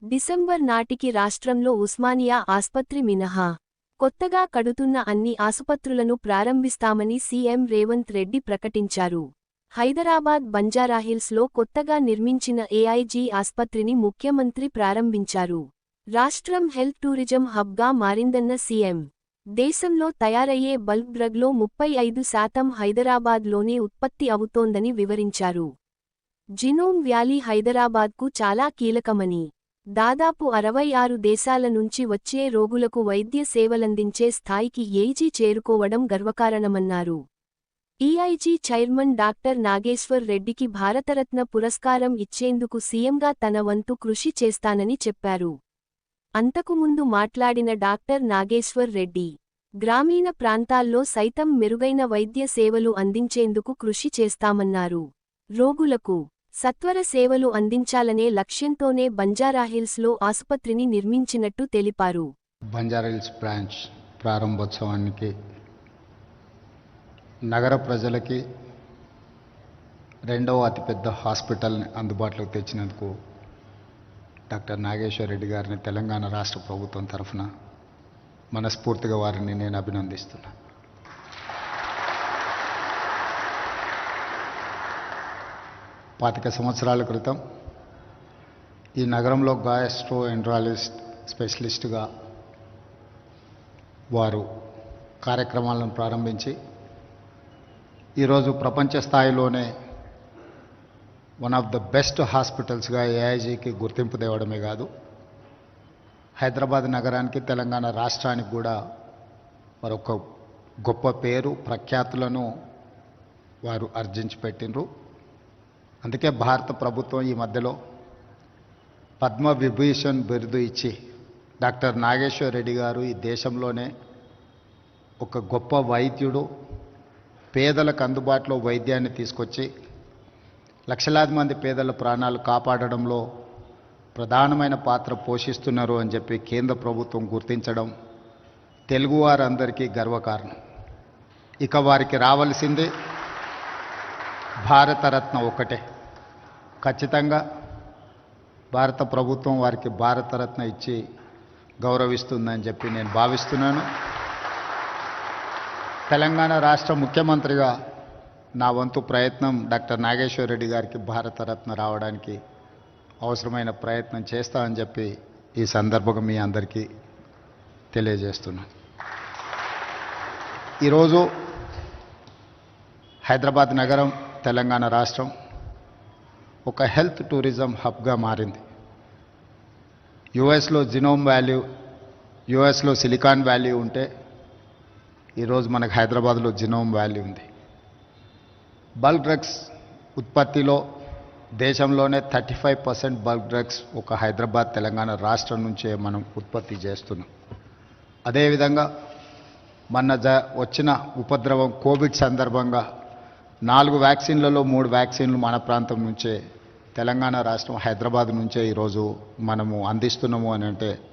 December నాటికి రాష్ట్రంలో ఉస్మానియా ఆస్పత్రి మినహా కొత్తగా కడుతున్న అన్ని ఆసుపత్రులను ప్రారంభిస్తామని సీఎం రేవంత్ రెడ్డి ప్రకటించారు. హైదరాబాద్ బంజారాహిల్స్లో కొత్తగా నిర్మించిన ఏఐజీ ఆస్పత్రిని ముఖ్యమంత్రి ప్రారంభించారు. రాష్ట్రం హెల్త్ టూరిజం హబ్గా మారిందన్న సీఎం, దేశంలో తయారయ్యే బల్క్ డ్రగ్లో 35% హైదరాబాద్లోనే ఉత్పత్తి అవుతోందని వివరించారు. జినోమ్ వ్యాలీ హైదరాబాద్కు చాలా కీలకమని, దాదాపు 66 దేశాల నుంచి వచ్చే రోగులకు వైద్య సేవలందించే స్థాయికి ఏఐజీ చేరుకోవడం గర్వకారణమన్నారు. ఈఐజీ చైర్మన్ డాక్టర్ నాగేశ్వర్ రెడ్డికి భారతరత్న పురస్కారం ఇచ్చేందుకు సీఎంగా తన వంతు కృషి చేస్తానని చెప్పారు. అంతకుముందు మాట్లాడిన డాక్టర్ నాగేశ్వర్ రెడ్డి, గ్రామీణ ప్రాంతాల్లో సైతం మెరుగైన వైద్య సేవలు అందించేందుకు కృషి చేస్తామన్నారు. రోగులకు సత్వర సేవలు అందించాలనే లక్ష్యంతోనే బంజారాహిల్స్లో ఆసుపత్రిని నిర్మించినట్టు తెలిపారు. బంజారాహిల్స్ బ్రాంచ్ ప్రారంభోత్సవానికి నగర ప్రజలకి రెండవ అతిపెద్ద హాస్పిటల్ని అందుబాటులోకి తెచ్చినందుకు డాక్టర్ నాగేశ్వర్ రెడ్డి గారిని తెలంగాణ రాష్ట్ర ప్రభుత్వం తరఫున మనస్ఫూర్తిగా వారిని నేను అభినందిస్తున్నాను. 25 సంవత్సరాల క్రితం ఈ నగరంలో గ్యాస్ట్రో ఎంట్రాలజిస్ట్ స్పెషలిస్ట్గా వారు కార్యక్రమాలను ప్రారంభించి ఈరోజు ప్రపంచ స్థాయిలోనే వన్ ఆఫ్ ద బెస్ట్ హాస్పిటల్స్గా ఏఐజీకి గుర్తింపు తేవడమే కాదు, హైదరాబాద్ నగరానికి తెలంగాణ రాష్ట్రానికి కూడా మరొక గొప్ప పేరు ప్రఖ్యాతులను వారు ఆర్జించి పెట్టినరు. అందుకే భారత ప్రభుత్వం ఈ మధ్యలో పద్మ విభూషణ్ బిరుదు ఇచ్చి డాక్టర్ నాగేశ్వర్ రెడ్డి గారు ఈ దేశంలోనే ఒక గొప్ప వైద్యుడు, పేదలకు అందుబాటులో వైద్యాన్ని తీసుకొచ్చి లక్షలాది మంది పేదల ప్రాణాలు కాపాడడంలో ప్రధానమైన పాత్ర పోషిస్తున్నారు అని చెప్పి కేంద్ర ప్రభుత్వం గుర్తించడం తెలుగువారందరికీ గర్వకారణం. ఇక వారికి రావాల్సింది భారతరత్న ఒకటే. ఖచ్చితంగా భారత ప్రభుత్వం వారికి భారతరత్న ఇచ్చి గౌరవిస్తుందని చెప్పి నేను భావిస్తున్నాను. తెలంగాణ రాష్ట్ర ముఖ్యమంత్రిగా నా వంతు ప్రయత్నం డాక్టర్ నాగేశ్వర్ రెడ్డి గారికి భారతరత్న రావడానికి అవసరమైన ప్రయత్నం చేస్తా అని చెప్పి ఈ సందర్భంగా మీ అందరికీ తెలియజేస్తున్నాను. ఈరోజు హైదరాబాద్ నగరం, తెలంగాణ రాష్ట్రం ఒక హెల్త్ టూరిజం హబ్గా మారింది. యుఎస్లో జినోమ్ వ్యాలీ, యుఎస్లో సిలికాన్ వ్యాలీ ఉంటే ఈరోజు మనకు హైదరాబాద్లో జినోమ్ వ్యాలీ ఉంది. బల్క్ డ్రగ్స్ ఉత్పత్తిలో దేశంలోనే 35% బల్క్ డ్రగ్స్ ఒక హైదరాబాద్ తెలంగాణ రాష్ట్రం నుంచే మనం ఉత్పత్తి చేస్తున్నాం. అదేవిధంగా మొన్న వచ్చిన ఉపద్రవం కోవిడ్ సందర్భంగా 4 వ్యాక్సిన్లలో 3 వ్యాక్సిన్లు మన ప్రాంతం నుంచే, తెలంగాణ రాష్ట్రం హైదరాబాద్ నుంచే ఈరోజు మనము అందిస్తున్నాము అని అంటే